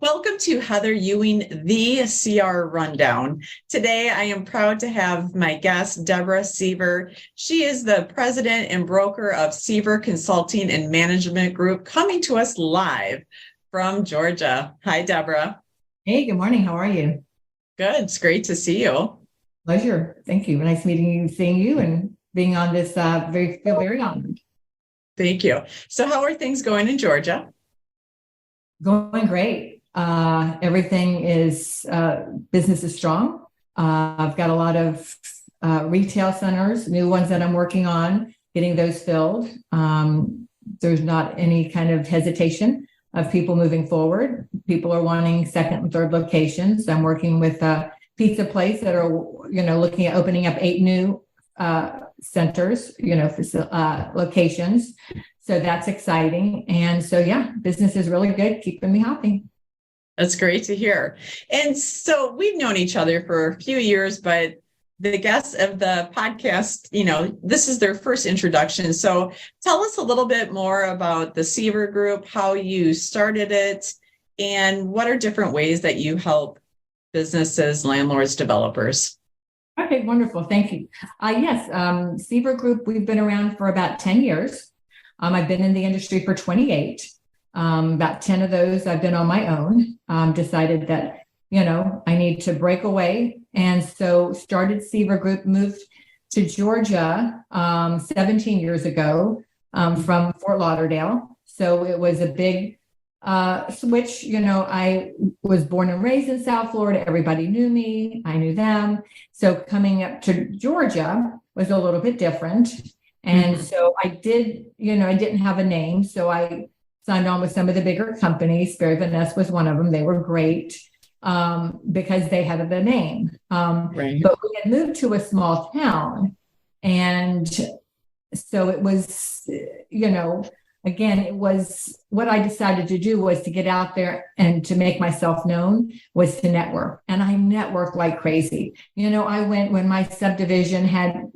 Welcome to Heather Ewing, the CR Rundown. Today, I am proud to have my guest, Debra Sever. She is the president and broker of Sever Consulting and Management Group, coming to us live from Georgia. Hi, Debra. Hey, good morning. How are you? Good. It's great to see you. Pleasure. Thank you. Nice meeting you, seeing you, and being on this. Feel very honored. Thank you. So, how are things going in Georgia? Going great. Everything is business is strong. I've got a lot of retail centers, new ones that I'm working on, getting those filled. There's not any kind of hesitation of people moving forward. People are wanting second and third locations. I'm working with a pizza place that are, looking at opening up 8 new centers, locations. So that's exciting. And so, yeah, business is really good, keeping me happy. That's great to hear. And so we've known each other for a few years, but the guests of the podcast, this is their first introduction. So tell us a little bit more about the Sever Group, how you started it, and what are different ways that you help businesses, landlords, developers. Okay, wonderful. Thank you. Yes, Sever Group, we've been around for about 10 years. I've been in the industry for 28. About 10 of those I've been on my own. Decided that, I need to break away. And so started Sever Group, moved to Georgia 17 years ago from Fort Lauderdale. So it was a big switch. I was born and raised in South Florida. Everybody knew me. I knew them. So coming up to Georgia was a little bit different. And so I didn't have a name. So I signed on with some of the bigger companies. Barry Vaness was one of them. They were great because they had the name. Right. But we had moved to a small town. And so it was, again, it was what I decided to do was to get out there and to make myself known, was to network. And I networked like crazy. I went when my subdivision had,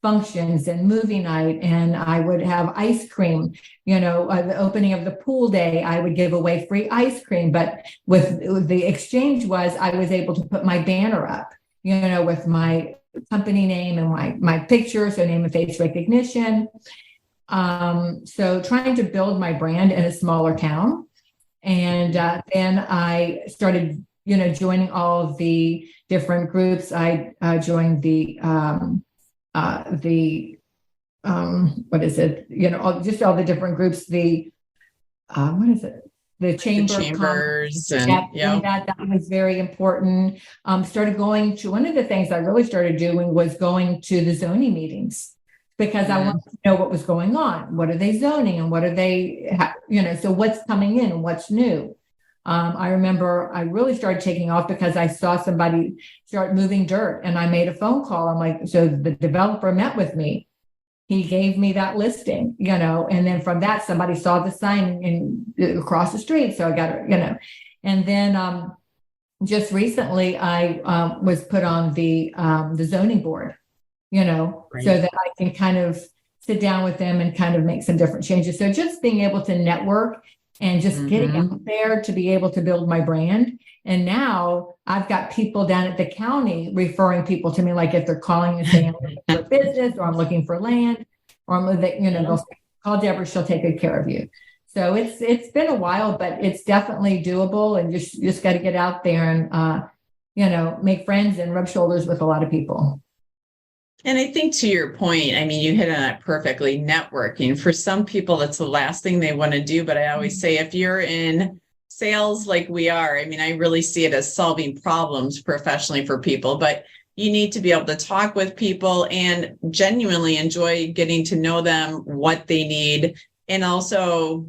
functions and movie night, and I would have ice cream, the opening of the pool day, I would give away free ice cream. But with the exchange was I was able to put my banner up, with my company name and my picture, so name and face recognition. So trying to build my brand in a smaller town. And then I started, joining all of the different groups. I joined what is it? Just all the different groups. What is it? The chambers and that was very important. Started going to one of the things I really started doing was going to the zoning meetings because I wanted to know what was going on. What are they zoning and what are they, so what's coming in and what's new? I remember I really started taking off because I saw somebody start moving dirt and I made a phone call. I'm like, so the developer met with me. He gave me that listing, and then from that, somebody saw the sign across the street. So I got it, and then just recently I was put on the zoning board, Right. so that I can kind of sit down with them and kind of make some different changes. So just being able to network and just getting out there to be able to build my brand. And now I've got people down at the county referring people to me, like if they're calling and saying I'm looking for business or I'm looking for land, or they'll say, call Debra, she'll take good care of you. So it's been a while, but it's definitely doable, and you just got to get out there and make friends and rub shoulders with a lot of people. And I think to your point, you hit on it perfectly. Networking, for some people, that's the last thing they want to do. But I always say, if you're in sales like we are, I really see it as solving problems professionally for people, but you need to be able to talk with people and genuinely enjoy getting to know them, what they need, and also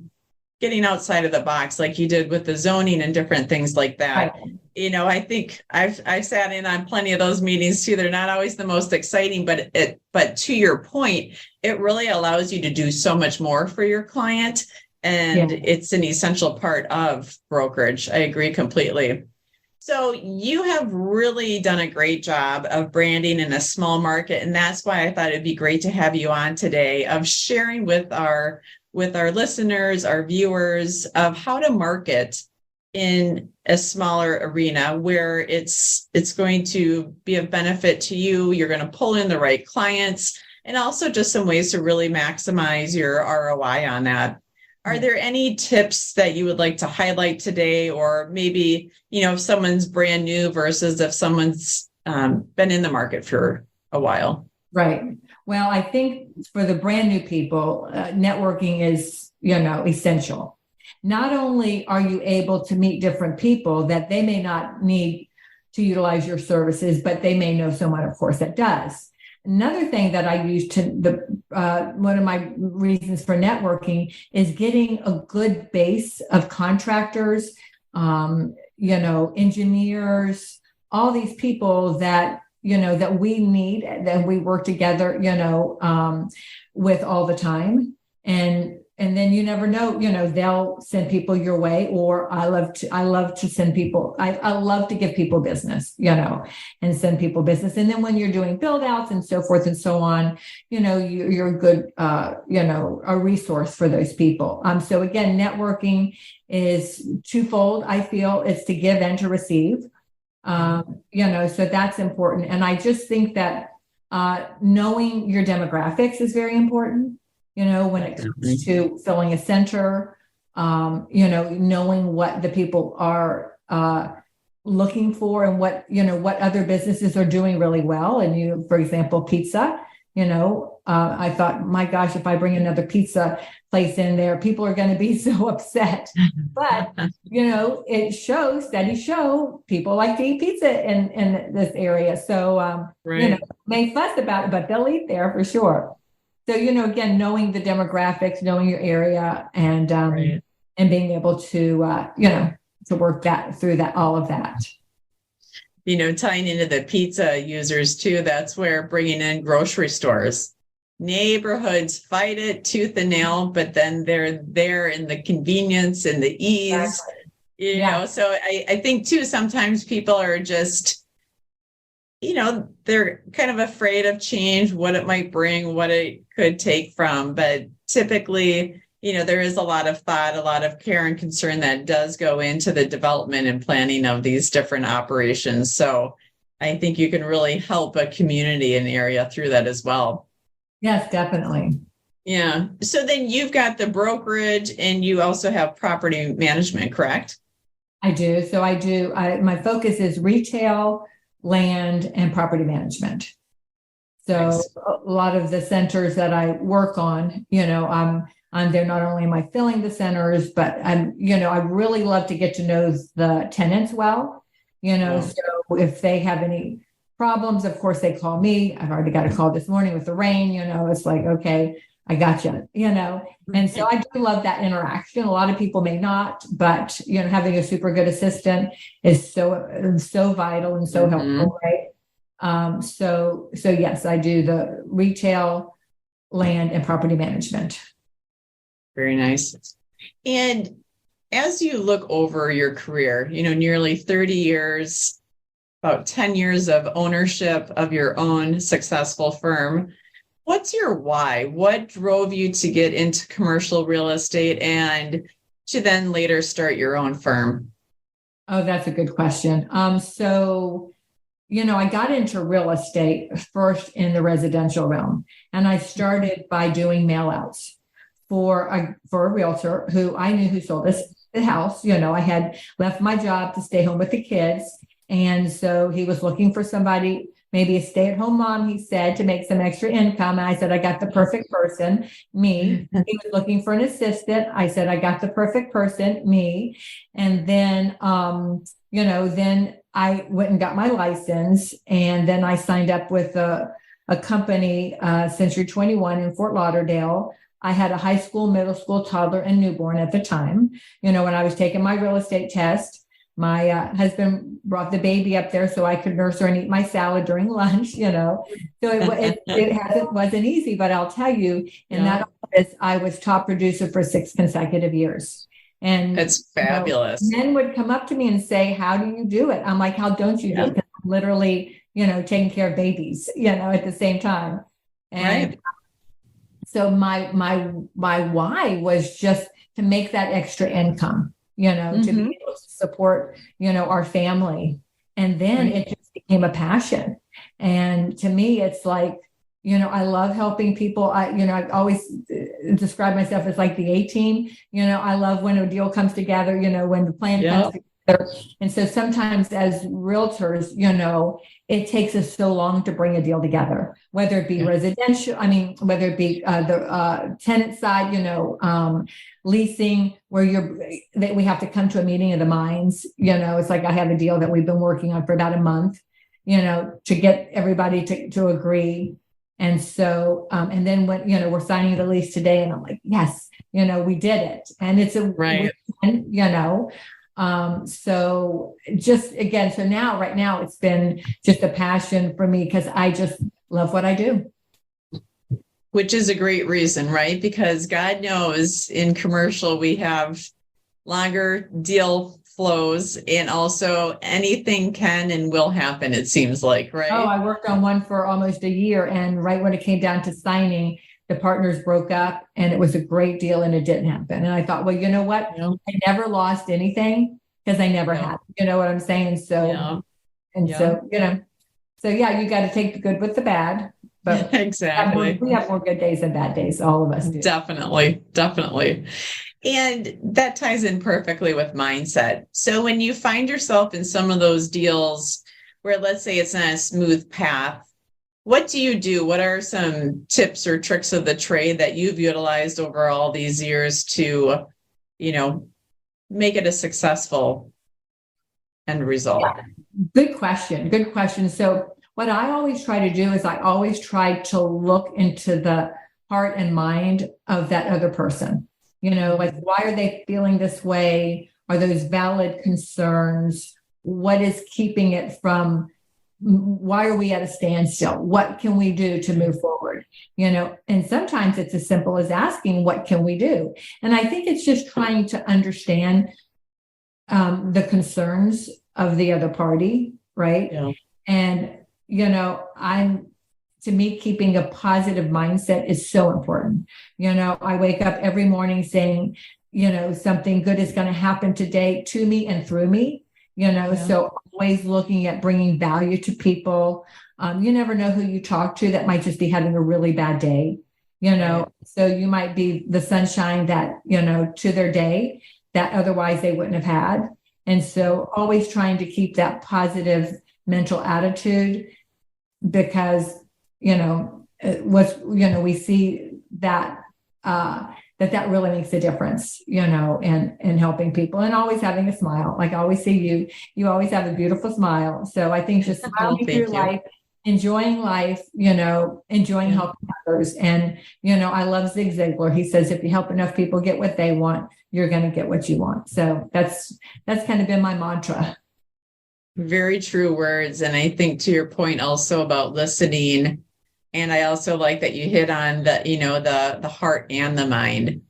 getting outside of the box like you did with the zoning and different things like that. Right. I think I've sat in on plenty of those meetings too. They're not always the most exciting, but to your point, it really allows you to do so much more for your client. And it's an essential part of brokerage. I agree completely. So you have really done a great job of branding in a small market. And that's why I thought it'd be great to have you on today of sharing with our listeners, our viewers of how to market in a smaller arena where it's going to be of benefit to you. You're going to pull in the right clients and also just some ways to really maximize your ROI on that. Are there any tips that you would like to highlight today, or maybe, if someone's brand new versus if someone's been in the market for a while? Right. Well, I think for the brand new people, networking is, essential. Not only are you able to meet different people that they may not need to utilize your services, but they may know someone, of course, that does. Another thing that I use one of my reasons for networking is getting a good base of contractors, engineers, all these people that, that we need, that we work together, with all the time. And then you never know, they'll send people your way, or I love to send people, I love to give people business, and send people business. And then when you're doing build outs and so forth and so on, you're a good, a resource for those people. So again, networking is twofold. I feel it's to give and to receive, so that's important. And I just think that knowing your demographics is very important. When it comes to filling a center, knowing what the people are looking for and what other businesses are doing really well. And for example, pizza, I thought, my gosh, if I bring another pizza place in there, people are going to be so upset. But, it shows, studies show people like to eat pizza in this area. So, may fuss about it, but they'll eat there for sure. So, again, knowing the demographics, knowing your area, and and being able to, to work that through all of that. Tying into the pizza users too, that's where bringing in grocery stores, neighborhoods fight it tooth and nail, but then they're there in the convenience and the ease, So I think too, sometimes people are just, they're kind of afraid of change, what it might bring, what it could take from. But typically, there is a lot of thought, a lot of care and concern that does go into the development and planning of these different operations. So I think you can really help a community and area through that as well. Yes, definitely. Yeah. So then you've got the brokerage and you also have property management, correct? I do. So I do. My focus is retail, land, and property management. So nice. A lot of the centers that I work on, I'm there. Not only am I filling the centers, but I really love to get to know the tenants well, So if they have any problems, of course they call me. I've already got a call this morning with the rain, it's like, okay, I got you, and so I do love that interaction. A lot of people may not, but, having a super good assistant is so vital and so helpful, right? So yes, I do the retail, land, and property management. Very nice. And as you look over your career, nearly 30 years, about 10 years of ownership of your own successful firm, what's your why? What drove you to get into commercial real estate and to then later start your own firm? Oh, that's a good question. So, I got into real estate first in the residential realm, and I started by doing mail outs for a realtor who I knew who sold us the house. I had left my job to stay home with the kids. And so he was looking for somebody, maybe a stay-at-home mom, he said, to make some extra income. And I said, I got the perfect person, me. He was looking for an assistant. I said, I got the perfect person, me. And then, then I went and got my license. And then I signed up with a company, Century 21 in Fort Lauderdale. I had a high school, middle school, toddler, and newborn at the time. When I was taking my real estate test, my husband brought the baby up there so I could nurse her and eat my salad during lunch, So it wasn't easy, but I'll tell you, in that office, I was top producer for 6 consecutive years. And It's fabulous. Men would come up to me and say, how do you do it? I'm like, how don't you do it? 'Cause I'm literally, taking care of babies, at the same time. And Right. so my why was just to make that extra income, to be able to support, our family. And then it just became a passion. And to me, it's like, I love helping people. I always describe myself as like the A team. I love when a deal comes together, when the plan comes together. And so sometimes as realtors, it takes us so long to bring a deal together, whether it be residential, whether it be the tenant side, leasing, that we have to come to a meeting of the minds. It's like I have a deal that we've been working on for about a month, to get everybody to agree. And so, and then when, we're signing the lease today and I'm like, yes, we did it. And it's a win, so just again, so now, right now it's been just a passion for me because I just love what I do. Which is a great reason, right? Because God knows in commercial, we have longer deal flows and also anything can and will happen, it seems like, right? Oh, I worked on one for almost a year. And right when it came down to signing, the partners broke up and it was a great deal and it didn't happen. And I thought, well, you know what? I never lost anything because I never had, you know what I'm saying? So, so, so yeah, you got to take the good with the bad. But exactly. We have more good days than bad days. All of us do. Definitely. And that ties in perfectly with mindset. So when you find yourself in some of those deals where, let's say, it's not a smooth path, what do you do? What are some tips or tricks of the trade that you've utilized over all these years to, make it a successful end result? Yeah. Good question. So what I always try to do is I always try to look into the heart and mind of that other person. Like, why are they feeling this way? Are those valid concerns? What is keeping it from? Why are we at a standstill? What can we do to move forward? And sometimes it's as simple as asking, what can we do? And I think it's just trying to understand the concerns of the other party, right? Yeah. And, to me, keeping a positive mindset is so important. I wake up every morning saying, something good is going to happen today to me and through me. So always looking at bringing value to people. You never know who you talk to that might just be having a really bad day, so you might be the sunshine that, to their day that otherwise they wouldn't have had. And so always trying to keep that positive mental attitude because, we see that, that really makes a difference, in helping people and always having a smile. Like I always see you always have a beautiful smile. So I think just smiling through life, enjoying life, enjoying helping others. And, I love Zig Ziglar. He says, if you help enough people get what they want, you're going to get what you want. So that's kind of been my mantra. Very true words. And I think to your point also about listening. And I also like that you hit on the heart and the mind,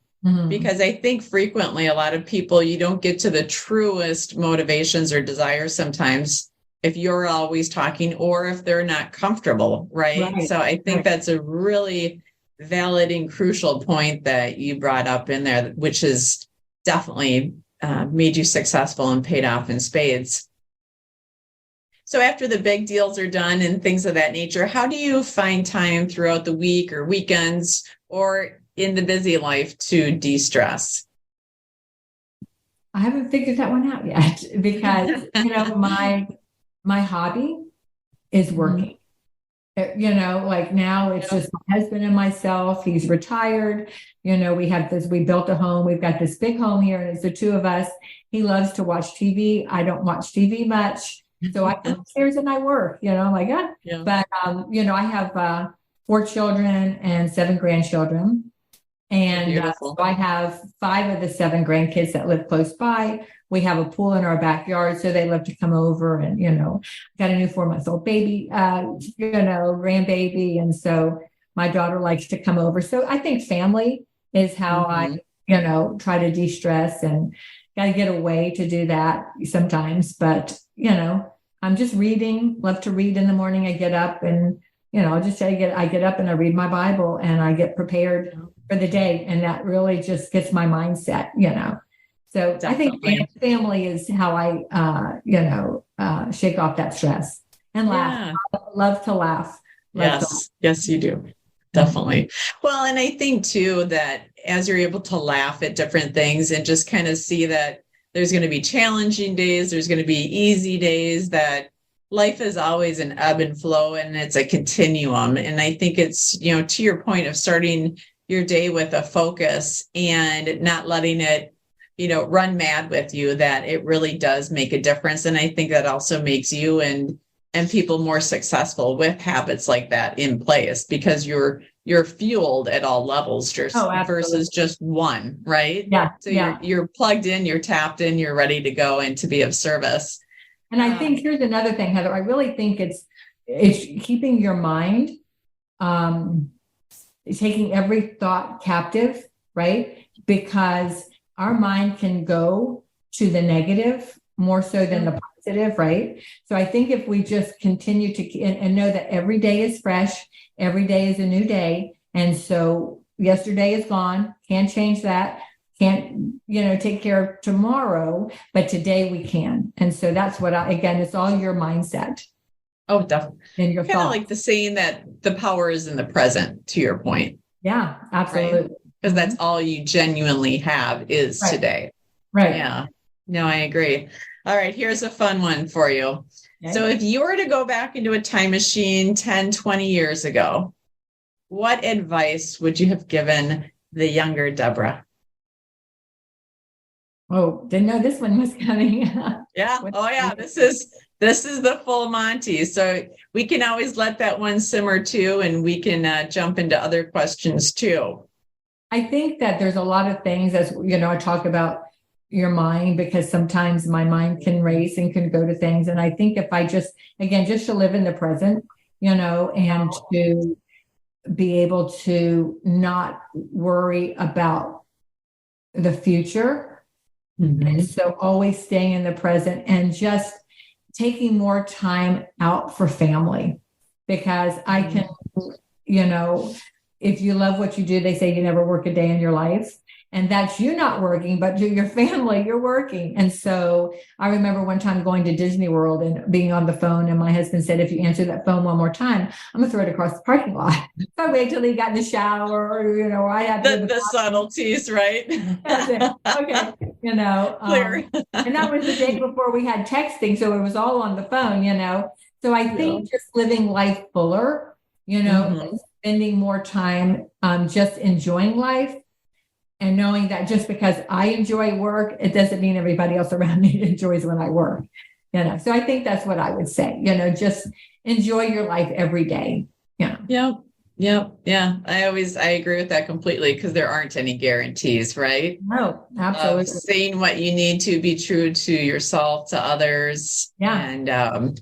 because I think frequently a lot of people, you don't get to the truest motivations or desires sometimes if you're always talking or if they're not comfortable. Right. So I think that's a really valid and crucial point that you brought up in there, which has definitely made you successful and paid off in spades. So after the big deals are done and things of that nature, how do you find time throughout the week or weekends or in the busy life to de-stress? I haven't figured that one out yet because, my hobby is working. Like now it's just my husband and myself. He's retired. We built a home. We've got this big home here and it's the two of us. He loves to watch TV. I don't watch TV much. So I come upstairs and I work, I'm like, But, I have 4 children and 7 grandchildren. And so I have 5 of the 7 grandkids that live close by. We have a pool in our backyard, so they love to come over and, got a new 4-month-old baby, grandbaby. And so my daughter likes to come over. So I think family is how I try to de-stress, and got to get away to do that sometimes. But, I'm just reading, love to read in the morning. I get up and, I'll just tell you, I get up and I read my Bible and I get prepared for the day. And that really just gets my mindset, So Definitely. I think family is how I, shake off that stress and laugh. Yeah. Love to laugh. Yes. Yes, you do. Definitely. Well, and I think too that as you're able to laugh at different things and just kind of see that there's going to be challenging days, there's going to be easy days, that life is always an ebb and flow and it's a continuum. And I think it's, to your point of starting your day with a focus and not letting it, run mad with you, that it really does make a difference. And I think that also makes you and people more successful with habits like that in place, because you're fueled at all levels versus just one, right? Yeah. So you're plugged in, you're tapped in, you're ready to go and to be of service. And I think here's another thing, Heather. I really think it's keeping your mind, taking every thought captive, right? Because our mind can go to the negative more so than the positive, right? So I think if we just continue to and know that every day is fresh, every day is a new day. And so yesterday is gone, can't change that, can't, take care of tomorrow, but today we can. And so that's what again, it's all your mindset. Oh, definitely. And your kind of like the saying that the power is in the present, to your point. Yeah, absolutely. Because that's all you genuinely have is today. Right. Yeah. No, I agree. All right. Here's a fun one for you. Okay. So if you were to go back into a time machine 10, 20 years ago, what advice would you have given the younger Debra? Oh, didn't know this one was coming. Yeah. Oh, yeah. This is the full Monty. So we can always let that one simmer too, and we can jump into other questions too. I think that there's a lot of things, as I talk about your mind, because sometimes my mind can race and can go to things. And I think if I just to live in the present, and to be able to not worry about the future. Mm-hmm. And so always staying in the present and just taking more time out for family, because I can, if you love what you do, they say you never work a day in your life. And that's you not working, but to your family, you're working. And so I remember one time going to Disney World and being on the phone. And my husband said, if you answer that phone one more time, I'm going to throw it across the parking lot. So I waited till he got in the shower, or I had the subtleties, right? That's it. Okay. Clear. And that was the day before we had texting. So it was all on the phone, So I think just living life fuller, and spending more time just enjoying life. And knowing that just because I enjoy work, it doesn't mean everybody else around me enjoys when I work. So I think that's what I would say. Just enjoy your life every day. Yeah. Yep. Yeah. I agree with that completely, because there aren't any guarantees, right? No, absolutely. Of saying what you need to be true to yourself, to others. Yeah. And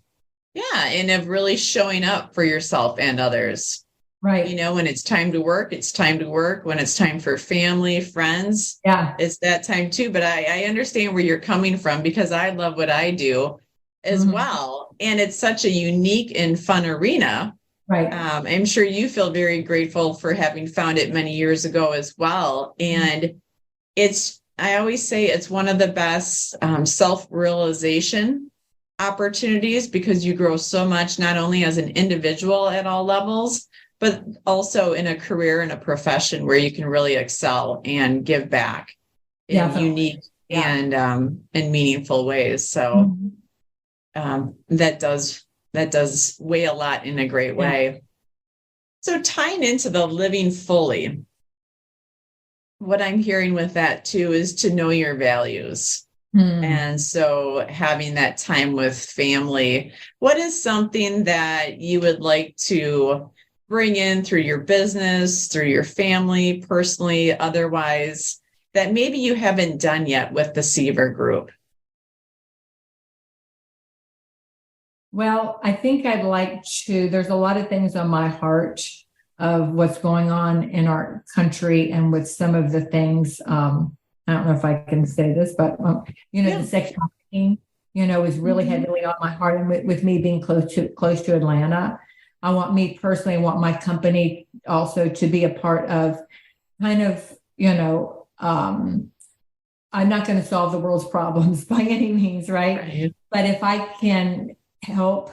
and of really showing up for yourself and others. Right. When it's time to work, it's time to work. When it's time for family, friends, it's that time too. But I understand where you're coming from, because I love what I do as well. And it's such a unique and fun arena. Right. I'm sure you feel very grateful for having found it many years ago as well. And I always say it's one of the best self-realization opportunities, because you grow so much, not only as an individual at all levels, but also in a career and a profession where you can really excel and give back in unique and meaningful ways. So that does weigh a lot in a great way. So tying into the living fully, what I'm hearing with that too is to know your values. And so having that time with family, what is something that you would like to bring in through your business, through your family, personally, otherwise, that maybe you haven't done yet with the Sever Group? Well, I think I'd like to, there's a lot of things on my heart of what's going on in our country and with some of the things. I don't know if I can say this, but the sex trafficking, is really heavily on my heart. And with me being close to Atlanta, I want my company also to be a part of kind of, I'm not going to solve the world's problems by any means, right? But if I can help,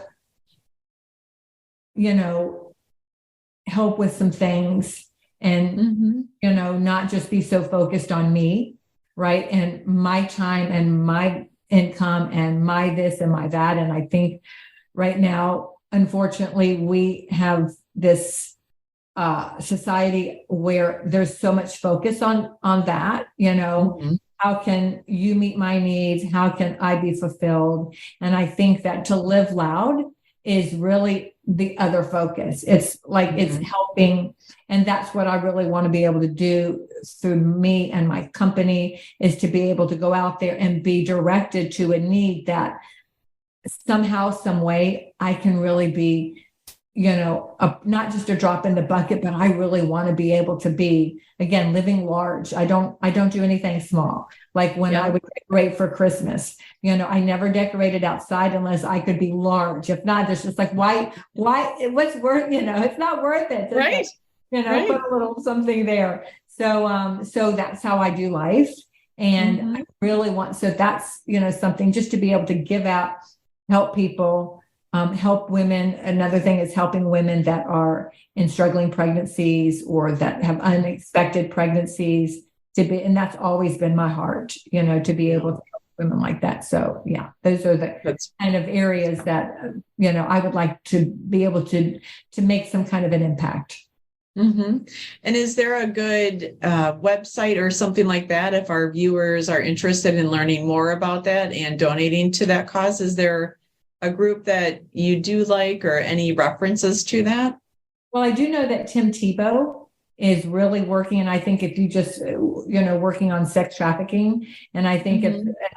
help with some things and, not just be so focused on me, right? And my time and my income and my this and my that. And I think right now, unfortunately, we have this society where there's so much focus on that, how can you meet my needs? How can I be fulfilled? And I think that to live loud is really the other focus. It's like it's helping. And that's what I really want to be able to do through me and my company, is to be able to go out there and be directed to a need that somehow, some way I can really be, not just a drop in the bucket, but I really want to be able to be, again, living large. I don't do anything small. Like when I would decorate for Christmas, I never decorated outside unless I could be large. If not, it's just like, why, what's worth, it's not worth it. Right. Like, put a little something there. So that's how I do life. And I really want, so that's, something just to be able to give out, help people, help women. Another thing is helping women that are in struggling pregnancies or that have unexpected pregnancies and that's always been my heart, to be able to help women like that. So those are the kind of areas that, I would like to be able to make some kind of an impact. And is there a good website or something like that if our viewers are interested in learning more about that and donating to that cause? Is there a group that you do like or any references to that? Well, I do know that Tim Tebow is really working. And I think if you just, working on sex trafficking, and I think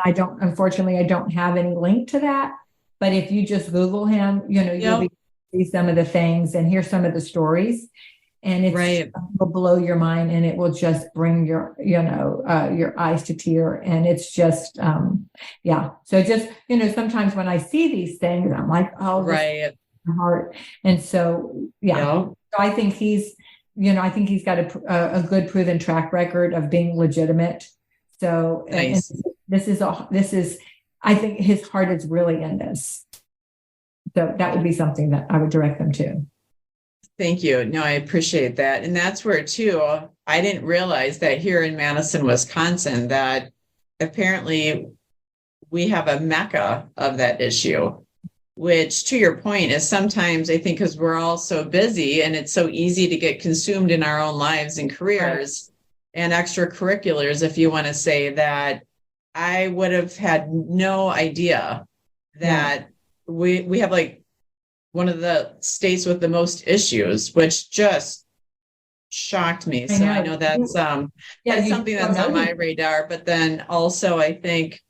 unfortunately, I don't have any link to that, but if you just Google him, you'll see some of the things and hear some of the stories. And it will blow your mind, and it will just bring your eyes to tear. And it's just, So just, sometimes when I see these things, I'm like, oh, my heart. And so, So I think he's got a good proven track record of being legitimate. So nice. And this is, I think his heart is really in this. So that would be something that I would direct them to. Thank you. No, I appreciate that. And that's where, too, I didn't realize that here in Madison, Wisconsin, that apparently we have a mecca of that issue, which, to your point, is sometimes, I think, because we're all so busy and it's so easy to get consumed in our own lives and careers and extracurriculars, if you want to say that, I would have had no idea that we have like one of the states with the most issues, which just shocked me. So I know that's that's something that's on my radar. But then also, I think,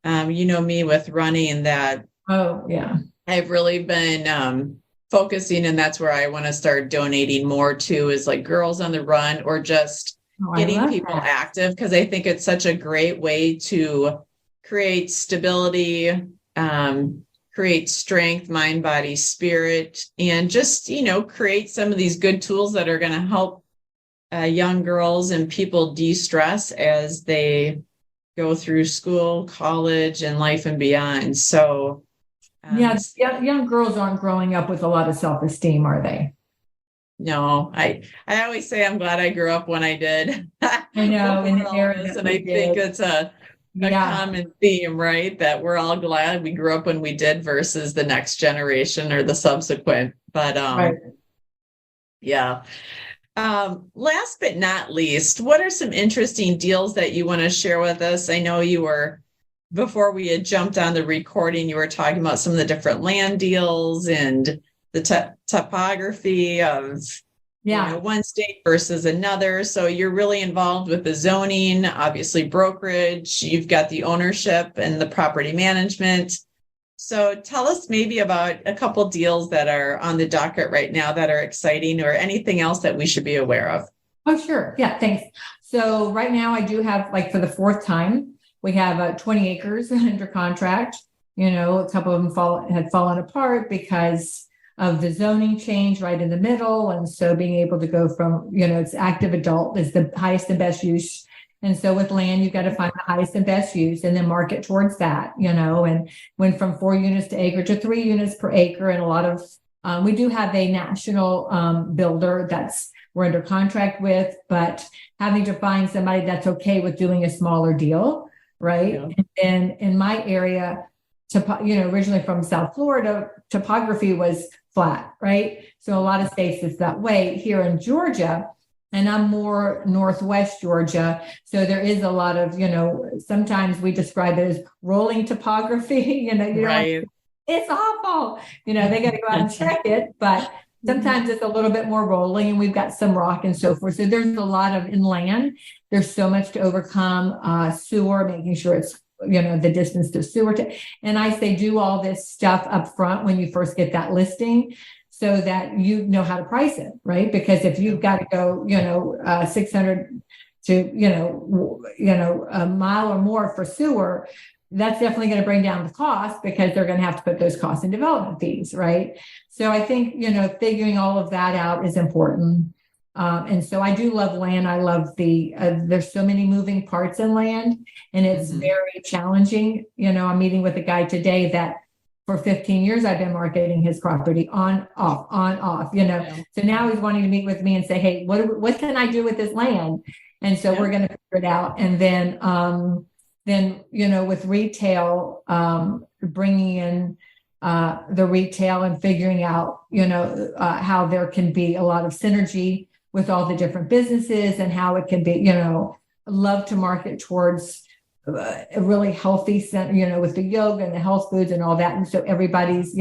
me with running, that I've really been focusing, and that's where I want to start donating more to, is like Girls on the Run, or just getting people active, because I think it's such a great way to create stability, create strength, mind, body, spirit, and just, create some of these good tools that are going to help young girls and people de-stress as they go through school, college, and life and beyond. So, young girls aren't growing up with a lot of self-esteem, are they? No, I always say I'm glad I grew up when I did. I know, and I think it's a common theme, right? That we're all glad we grew up when we did versus the next generation or the subsequent. But last but not least, what are some interesting deals that you want to share with us? I know you were, before we had jumped on the recording, you were talking about some of the different land deals and the topography of one state versus another. So you're really involved with the zoning, obviously brokerage, you've got the ownership and the property management. So tell us maybe about a couple deals that are on the docket right now that are exciting, or anything else that we should be aware of. Oh, sure. Yeah, thanks. So right now I do have, like, for the fourth time, we have 20 acres under contract. A couple of them had fallen apart because of the zoning change right in the middle. And so being able to go from, it's active adult is the highest and best use. And so with land, you've got to find the highest and best use and then market towards that, and went from 4 units to acre to 3 units per acre. And a lot of, we do have a national builder we're under contract with, but having to find somebody that's okay with doing a smaller deal, right? Yeah. And in my area, originally from South Florida, topography was flat, right? So a lot of states it's that way. Here in Georgia, and I'm more Northwest Georgia, so there is a lot of, sometimes we describe it as rolling topography. Right. It's awful. They got to go out and check it, but sometimes it's a little bit more rolling, and we've got some rock and so forth. So there's a lot of inland. There's so much to overcome. Sewer, making sure it's, the distance to sewer. And I say do all this stuff up front when you first get that listing, so that you know how to price it, right? Because if you've got to go, 600 to, a mile or more for sewer, that's definitely going to bring down the cost, because they're going to have to put those costs in development fees, right? So I think, figuring all of that out is important. And so I do love land. I love there's so many moving parts in land, and it's very challenging. I'm meeting with a guy today that for 15 years, I've been marketing his property on, off, Yeah. So now he's wanting to meet with me and say, hey, what can I do with this land? And so we're going to figure it out. And then, with retail, bringing in the retail and figuring out, how there can be a lot of synergy with all the different businesses, and how it can be, love to market towards a really healthy center, with the yoga and the health foods and all that. And so everybody's,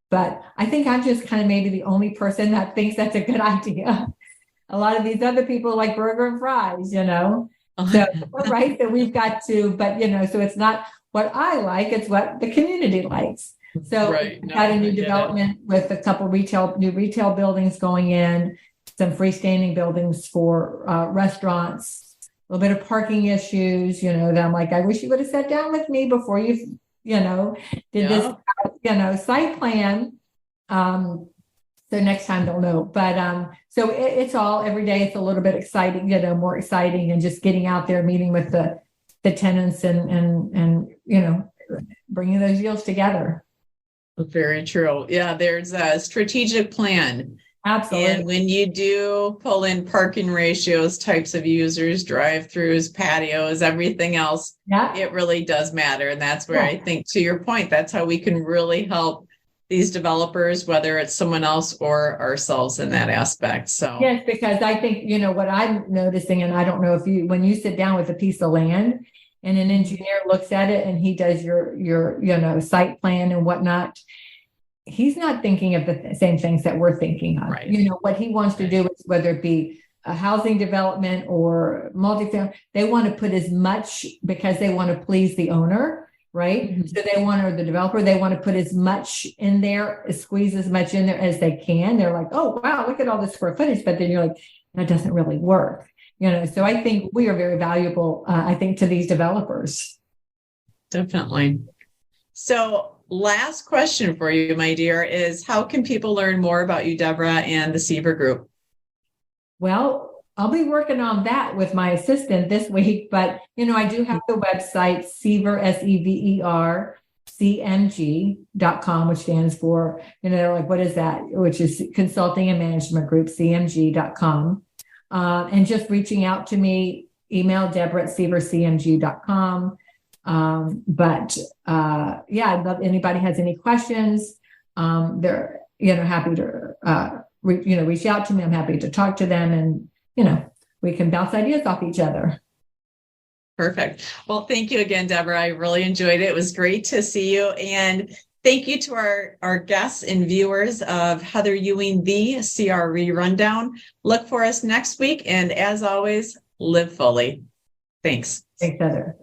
but I think I'm just kind of maybe the only person that thinks that's a good idea. A lot of these other people like burger and fries, So, right. So we've got to, but, so it's not what I like, it's what the community likes. So right. We've got a new development with a couple new retail buildings going in, some freestanding buildings for restaurants, a little bit of parking issues, that I'm like, I wish you would have sat down with me before you, did this, site plan. So next time they'll know. But so it's all every day. It's a little bit exciting, more exciting, and just getting out there, meeting with the tenants and bringing those deals together. Very true. Yeah, there's a strategic plan. Absolutely. And when you do pull in parking ratios, types of users, drive-throughs, patios, everything else, it really does matter. And that's where I think, to your point, that's how we can really help these developers, whether it's someone else or ourselves in that aspect. So yes, because I think, what I'm noticing, and I don't know if when you sit down with a piece of land and an engineer looks at it and he does your site plan and whatnot, he's not thinking of the same things that we're thinking of. Right. What he wants to do is, whether it be a housing development or multifamily, they want to put as much, because they want to please the owner, right? Mm-hmm. So they want, or the developer, they want to put as much in there, squeeze as much in there as they can. They're like, oh, wow, look at all this square footage. But then you're like, that doesn't really work. So I think we are very valuable, I think, to these developers. Definitely. So last question for you, my dear, is how can people learn more about you, Debra, and the Sever Group? Well, I'll be working on that with my assistant this week, but, I do have the website, Sever, SEVER, CMG.com, which stands for, they're like, what is that? Which is Consulting and Management Group, CMG.com. And just reaching out to me, email Debra at SeverCMG.com. But I'd love, anybody has any questions, they're, happy to, reach out to me. I'm happy to talk to them, and, we can bounce ideas off each other. Perfect. Well, thank you again, Debra. I really enjoyed it. It was great to see you. And thank you to our guests and viewers of Heather Ewing, the CRE Rundown. Look for us next week. And as always, live fully. Thanks. Thanks, Heather.